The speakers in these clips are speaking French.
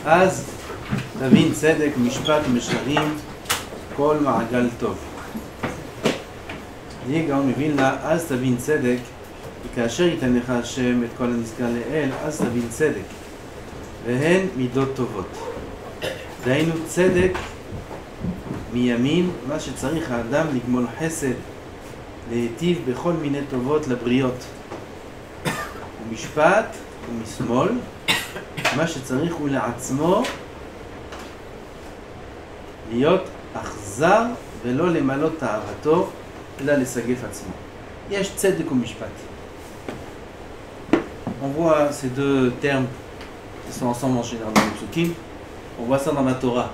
אז תבין צדק, משפט ומשרים, כל מעגל טוב. יהיה גאון מווילנה, אז תבין צדק, וכאשר ייתן לך השם את כל הנזכר לאל, אז תבין צדק, והן מידות טובות. דהיינו צדק מימין, מה שצריך האדם לגמול חסד, להיטיב בכל מיני טובות לבריות. ומשפט ומשמאל, מה שצריך הוא לעצמו להיות אכזר ולא למלות תאוותו, אלא לסגף עצמו. יש צדק ומשפט. On voit ces deux termes qui sont ensemble en général dans les psukim. On voit ça dans la Torah.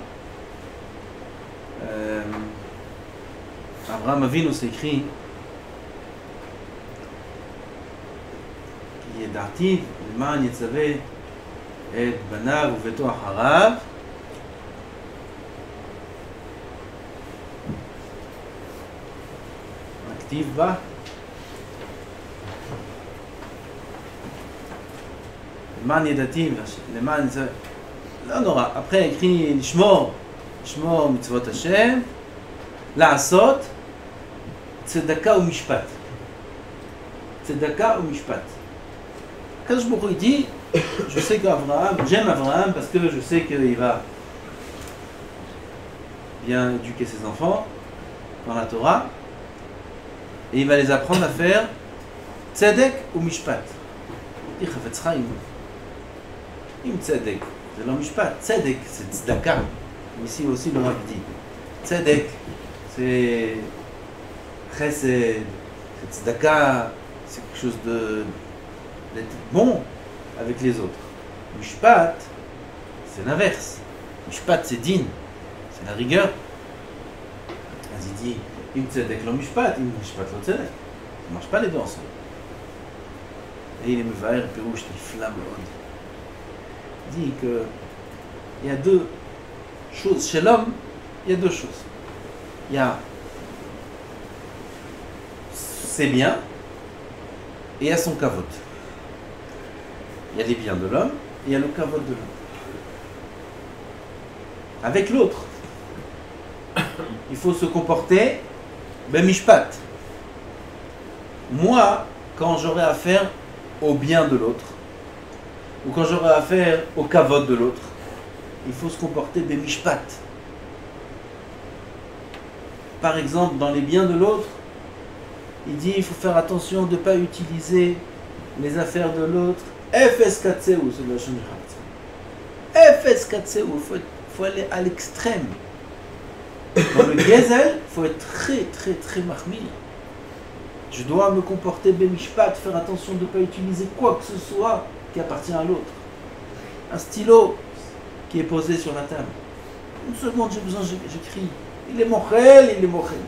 Abraham Avinu s'écrit ידעתיו למען יצווה את בניו וביתו אחריו הכתיב בה למען ידעתיו למען יצווה לא נורא, après écrit לשמור מצוות השם, לעשות צדקה ומשפט. צדקה ומשפט. Quand je me dis, je sais qu'Abraham, j'aime Abraham parce que je sais qu'il va bien éduquer ses enfants dans la Torah et il va les apprendre à faire tzedek ou mishpat. Il Chafetz Chaim. Im tzedek, c'est le mishpat. Tzedek, c'est tzedaka. Ici aussi le Rav dit. Tzedek, c'est chesed, c'est tzedaka, c'est quelque chose d'être bon avec les autres. Mishpat, c'est l'inverse. Mishpat, c'est din, c'est la rigueur. As il dit, im tzedek lo mishpat, im mishpat lo tzedek. Ça ne marche pas les deux ensemble. Et il est mevaer, pirouche, niflam, il dit qu'il y a deux choses. Chez l'homme, il y a deux choses. Il y a ses biens et il y a son kavod. Il y a les biens de l'homme et il y a le kavod de l'homme. Avec l'autre, il faut se comporter ben mishpat. Moi, quand j'aurai affaire au bien de l'autre, ou quand j'aurai affaire au kavod de l'autre, il faut se comporter ben mishpat. Par exemple, dans les biens de l'autre, il dit il faut faire attention de ne pas utiliser les affaires de l'autre. Efes katseu, c'est le Shon Efes katseu, il faut aller à l'extrême. Dans le gezel, il faut être très très très mahmir. Je dois me comporter ben mishpat, faire attention de ne pas utiliser quoi que ce soit qui appartient à l'autre. Un stylo qui est posé sur la table. Une seconde, j'ai besoin, j'écris. Il est mochel, il est mochel.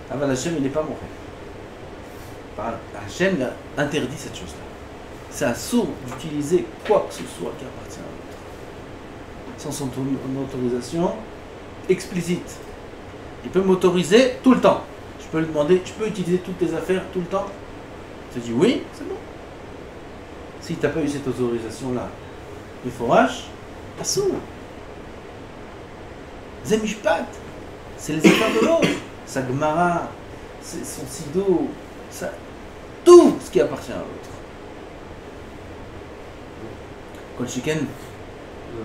Ah ben Hachem, il n'est pas mochel. Hachem a interdit cette chose-là. C'est assourd d'utiliser quoi que ce soit qui appartient à l'autre. Sans son autorisation explicite. Il peut m'autoriser tout le temps. Je peux lui demander, je peux utiliser toutes tes affaires tout le temps. Tu dis oui, c'est bon. Si tu n'as pas eu cette autorisation-là, il faut rache, assourd. Zemishpat, c'est les affaires de l'autre. Sa gemara, son sido, tout ce qui appartient à l'autre. Kol Shiken. Il m'a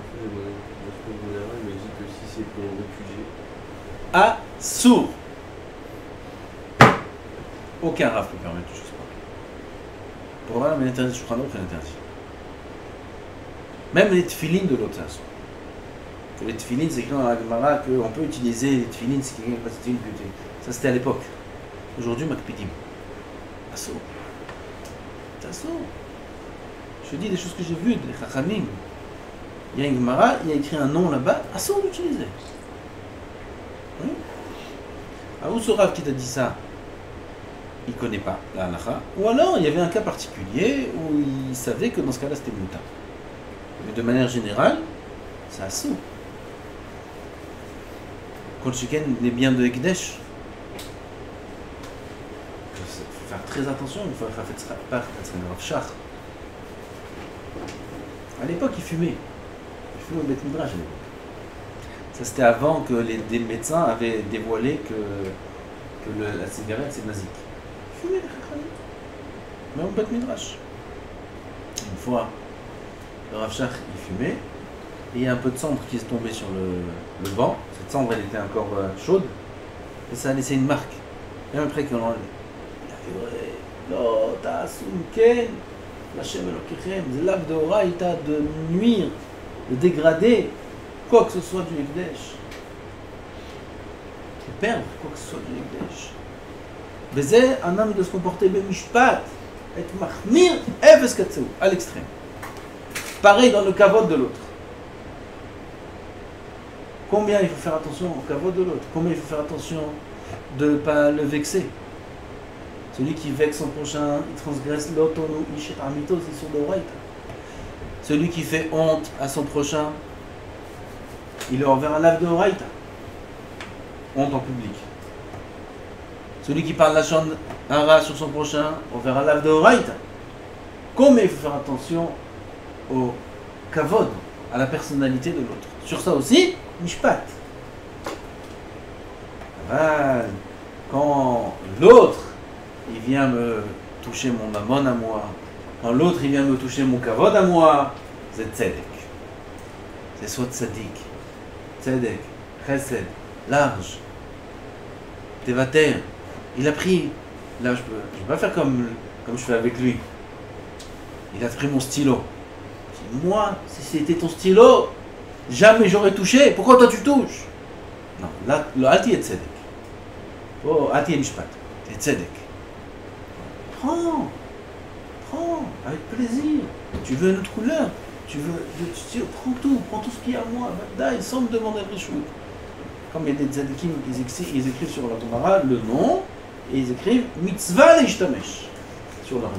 dit que si c'est pour réfugié. Assourd. Aucun raf peut permettre de choses pareilles. Pour voir, mais l'interdit Shulchan Aruch est interdit. Même les tefilines de l'autre, c'est assourd. Les tefilines, c'est écrit dans la Gemara qu'on peut utiliser les tefilines, ce qui est pas tefilines. Ça c'était à l'époque. Aujourd'hui, makpidim. Assourd. C'est assourd. Je dis des choses que j'ai vues, des chachamim. Il y a une Gemara, il y a écrit un nom là-bas, assourd d'utiliser. Oui. Alors, où ce Rav qui t'a dit ça, il ne connaît pas la halakha. Ou alors, il y avait un cas particulier où il savait que dans ce cas-là, c'était muta. Mais de manière générale, c'est assourd. Kol Shiken, les biens de Ekdesh, il faut faire très attention, il faut faire pas Rav Shach. À l'époque, ils fumaient. Ils fumaient au Beth Midrash à l'époque. Ça, c'était avant que des médecins avaient dévoilé que la cigarette, c'est nazique. Ils fumaient les chachamim. Mais au Beth Midrash. Une fois, le Rav Shach, il fumait, et il y a un peu de cendre qui est tombée sur le banc. Cette cendre, elle était encore chaude, et ça a laissé une marque. Même après qu'on l'enlève. Il a fait non, t'as ken, la Shem Elokechem, c'est l'âme de Horaïta de nuire, de dégrader quoi que ce soit du Ekdesh. De perdre quoi que ce soit du Ekdesh. Mais c'est un homme de se comporter b'mishpat, et mahmir, efes katseu, à l'extrême. Pareil dans le kavod de l'autre. Combien il faut faire attention au kavod de l'autre? Combien il faut faire attention de ne pas le vexer? Celui qui vexe son prochain, il transgresse l'autonou, ishet amito, c'est sur le right. Celui qui fait honte à son prochain, il est envers un lave de right. Honte en public. Celui qui parle la chante hara sur son prochain, envers un lave de right. Combien il faut faire attention au kavod, à la personnalité de l'autre. Sur ça aussi, mishpat. Quand l'autre, il vient me toucher mon mammon à moi, quand l'autre, il vient me toucher mon kavod à moi, c'est tzedek. C'est soit tzadik, tzedek, chesed, large, tevater. Il a pris, là je peux pas faire comme je fais avec lui. Il a pris mon stylo. Moi, si c'était ton stylo, jamais j'aurais touché. Pourquoi toi tu touches? Non, là, le Alti est tzedek. Oh, Alti est mishpat. C'est tzedek. Prends, avec plaisir. Tu veux une autre couleur? Tu veux du stylo? Prends tout ce qui est à moi. Vadaï, sans me demander de réchouer. Comme il y a des tzedekim, ils écrivent sur la Gemara le nom, et ils écrivent mitzvah leishtamesh sur leur nom.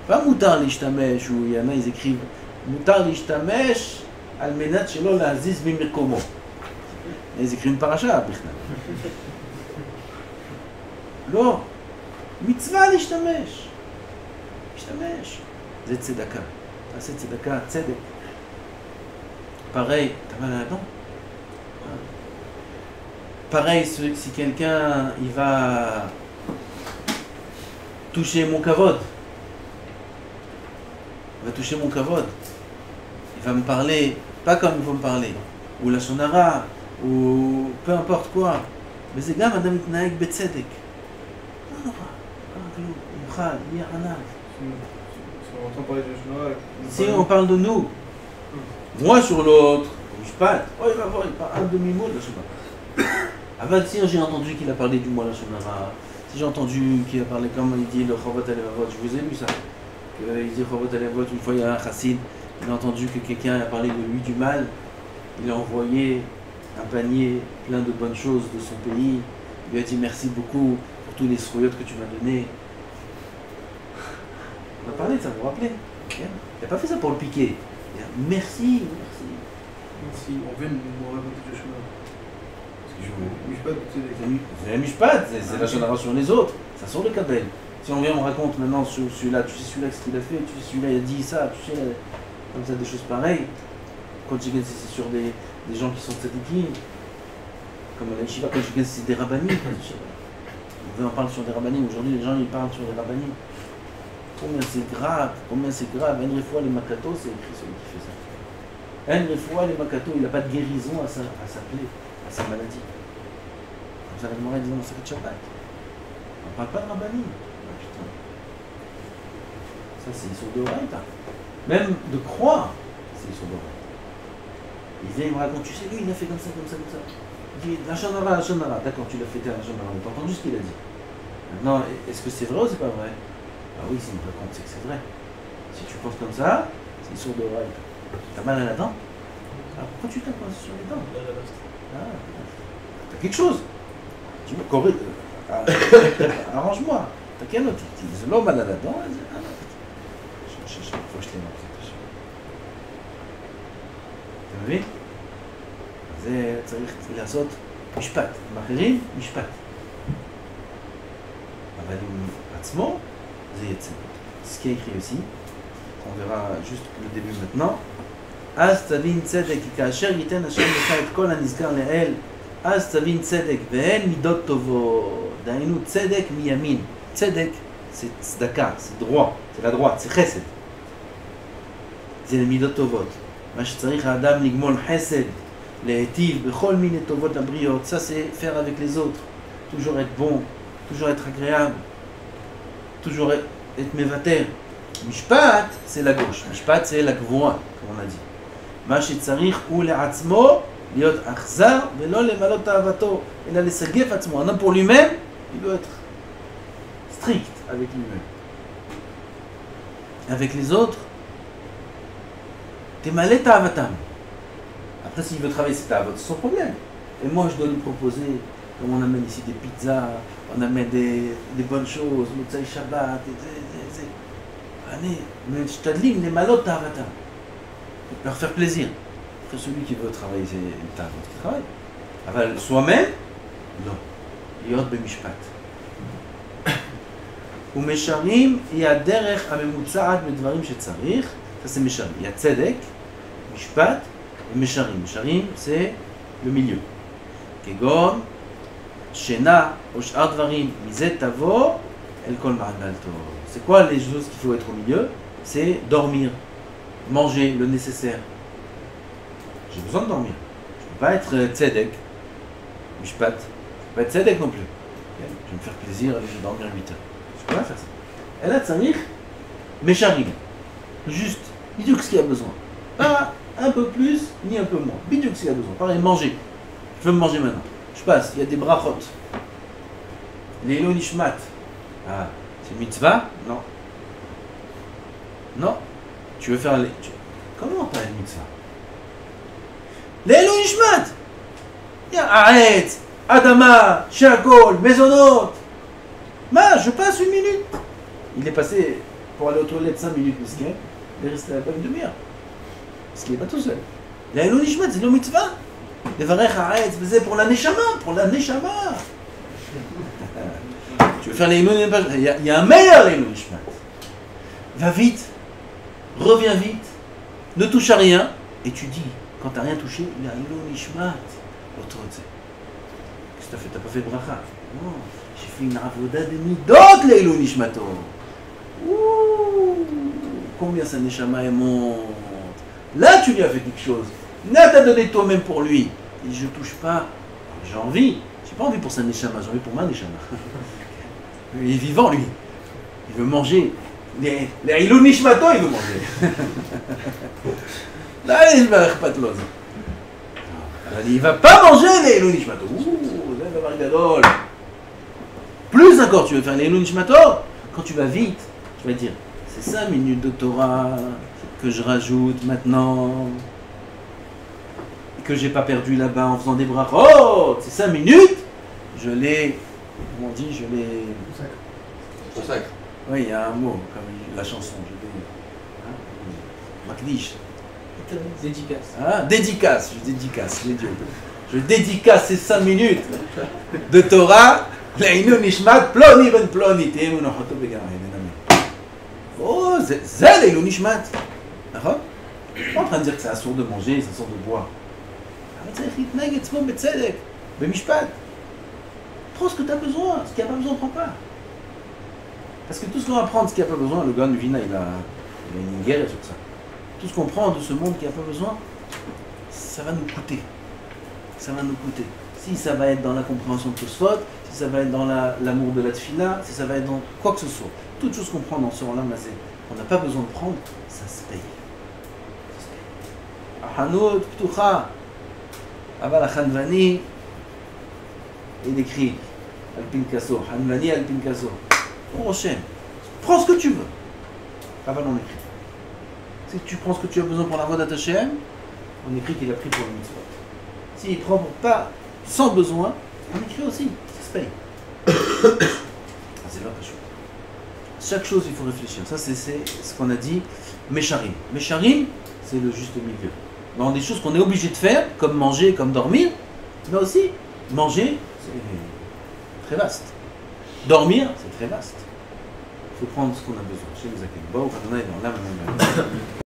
Pas mutar l'ishtamesh, où il y en a, ils écrivent mutar l'ishtamesh al menat shelo l'aziz bimirkomo. Ils écrivent une paracha, לא, מצווה להשתמש. להשתמש. זה צדקה. תעשה צדקה, צדק. Pareil, t'as mal à la dent? Pareil, si quelqu'un, il va toucher mon kavod, il va me parler, pas comme il faut me parler, ou la shonara, ou peu importe quoi, mais c'est גם אדם מתנהג בצדק. לא נורא, כלום, יוכל, יהיה ענב. Si on parle de nous, moi sur l'autre, je parle, oh il va voir, il parle un demi-mot de la shonara. Avant si j'ai entendu qu'il a parlé du mot la shonara, si j'ai entendu qu'il a parlé comme il dit le chavot alevavot, je vous ai lu ça, il dit chavot alevavot, une fois il y a un chassid, il a entendu que quelqu'un a parlé de lui du mal, il a envoyé un panier plein de bonnes choses de son pays, il lui a dit merci beaucoup pour tous les sroyotes que tu m'as donnés. On a parlé de ça, vous vous rappelez? Il n'a pas fait ça pour le piquer. Il a dit merci. Si on vient de me raconter le chemin. C'est la mishpat, c'est la shonara sur les autres. Ça sort le kabel. Si on vient, on raconte maintenant sur celui-là, tu sais celui-là ce qu'il a fait, tu sais celui-là il a dit ça, tu sais, comme ça des choses pareilles. Quand tu gagnes, c'est sur des gens qui sont tzadikim, comme à la yeshiva, quand tu gagnes, c'est des rabbanim. On parle sur des rabbanim. Aujourd'hui, les gens ils parlent sur des rabbanim. Combien c'est grave, Un fois les makato, c'est écrit celui qui fait ça. Un fois les makato, il n'a pas de guérison à sa plaie, à sa maladie. Comme ça, la Gemara dit dans le Shabbat. On ne parle pas de rabbanim. Ah, putain. Ça, c'est sur de Horaïta. Même de croire, c'est sur de Horaïta. Il vient, il me raconte, tu sais, lui, il a fait comme ça. Il dit, la shonara, d'accord, tu l'as fait la shonara, mais t'as entendu ce qu'il a dit. Maintenant, est-ce que c'est vrai ou c'est pas vrai? Ah oui, s'il me raconte, c'est que c'est vrai. Si tu penses comme ça, c'est sur de Horaïta. T'as mal à la dent? Alors pourquoi tu tapes sur les dents? T'as quelque chose? Tu me corriges. Arrange-moi. T'as quel autre? C'est l'homme mal à la dent? Faut que je t'aime. אתה מבין? זה צריך לעשות משפט. עם אחרים, משפט. אבל עם עצמו, זה יהיה צדק. Ce qui est écrit aussi, on verra juste le début maintenant. אז תבין צדק, כי כאשר ייתן השם לך את כל הנזכר לאל, אז תבין צדק, והן מידות טובות. דהיינו צדק מימין. צדק זה צדקה, זה droit, c'est la droite, c'est חסד. זה למידות טובות. מה שצריך האדם לגמול חסד, להיטיב בכל מיני טובות לבריות, ça c'est faire avec les autres. toujours être bon, toujours être agréable, toujours être מוותר. משפט c'est la gauche, משפט c'est la גבורה, comme on a dit. מה שצריך הוא לעצמו להיות אכזר ולא למלא תאוותו, אלא לסגף עצמו. Un homme pour lui-même, il doit être strict avec lui-même. Avec les autres, תמלא תאוותם. Après, s'il veut travailler ses tavot, c'est son problème. Et moi, je dois lui proposer, comme on amène ici des pizzas, on amène des bonnes choses, Motsai Shabbat, mais je te dis, les malot tavatam. Leur faire plaisir. Après, celui qui veut travailler, c'est une tavot qui travaille. אבל soi-même, לא. להיות במשפט. ומשרים היא הדרך הממוצעת בדברים שצריך, זה משרים. היא הצדק, משפט, ומשרים. משרים זה במילוי. כגון, שינה או שאר דברים, מזה תבוא אל כל מעגל טוב. C'est quoi les choses qu'il faut être au milieu? C'est dormir, manger le nécessaire. J'ai besoin de dormir. Je ne peux pas être tzedek, mishpat. Je ne peux pas être tzedek non plus. Je vais me faire plaisir, aller dormir 8 heures. Je ne peux pas faire ça. Et là, tzarich, mesharim. Juste, bidiouk ce qu'il y a besoin. Pas un peu plus, ni un peu moins. Bidiouk ce qu'il y a besoin. Pareil, manger. Je veux me manger maintenant. Je passe, il y a des brachot. Leilo nishmat. Ah, c'est mitzvah? Non. Non. Tu veux faire les... Comment pas une mitzvah? Leilo nishmat. Il y a Aretz, Adama, Shakol, Maisonot. Ma, je passe 1 minute. Il est passé pour aller aux toilettes 5 minutes, miskin. Il est resté là-bas une demi-heure. Parce qu'il n'est pas tout seul. Leilo nishmat, c'est le mitzvah. Levarech Haaretz, c'est pour la neshama, pour la neshama. Tu veux faire les Leilo nishmat, il y a un meilleur Leilo nishmat. Va vite, reviens vite, ne touche à rien, et tu dis, quand tu n'as rien touché, il y a Leilo nishmat. Qu'est-ce que tu as fait? Tu n'as pas fait bracha? Non, j'ai fait une avoda de midot Leilo nishmato. Ouh, combien sa neshama est monte. Là, tu lui as fait quelque chose. Là, t'as donné toi-même pour lui. Et je touche pas. J'ai envie. J'ai pas envie pour sa neshama, j'ai envie pour ma neshama. Il est vivant, lui. Il veut manger. Les Leilo nishmato, il veut manger. Là, il va pas de l'ose. Il va pas manger les Leilo nishmato. Ouh, là, il va gadol. Plus encore, tu veux faire les Leilo nishmato. Quand tu vas vite, tu vas dire, c'est 5 minutes de Torah que je rajoute maintenant. Que j'ai pas perdu là-bas en faisant des brachot, c'est 5 minutes, je l'ai, comment on dit, je l'ai... Consacre. Oui, il y a un mot, comme la chanson, je l'ai... Makdish. Dédicace. Ah, dédicace, je dédicace, les dieux. Je dédicace ces 5 minutes de Torah, Leilo nishmat, ploni ben ploni, temu nochoto began. Oh, c'est Leilo nishmat. D'accord? Je suis pas en train de dire que c'est assourd de manger, c'est assourd de boire. צריך להתנהג עצמו בצדק, במשפט. Prends ce que tu as besoin, ce qu'il n'y a pas besoin, prends pas. Parce que tout ce qu'on va prendre, ce qu'il n'y a pas besoin, le gars de Vina, il a une guerre sur ça. Tout ce qu'on prend de ce monde qui n'a pas besoin, ça va nous coûter. Ça va nous coûter. Si ça va être dans la compréhension de Tosfot, si ça va être dans l'amour de la tfila, si ça va être dans quoi que ce soit. Toute chose qu'on prend dans ce rang-là, qu'on n'a pas besoin de prendre, ça se paye. Ahanout, ptucha. אבל החנווני, il écrit, על פנקסו, חנווני על פנקסו. On rechène. Prends ce que tu veux. Aval on écrit. Si tu prends ce que tu as besoin pour la voie d'Hachem, on écrit qu'il a pris pour le mitzvot. S'il prend pour pas, sans besoin, on écrit aussi. Ça se paye. C'est là que je... Chaque chose, il faut réfléchir. Ça, c'est ce qu'on a dit. Mesharim. Mesharim, c'est le juste milieu. Dans des choses qu'on est obligé de faire, comme manger, comme dormir, mais aussi manger, c'est très vaste. Dormir, c'est très vaste. faut prendre ce qu'on a besoin. Chez Zaken. Bon, on a dans l'âme.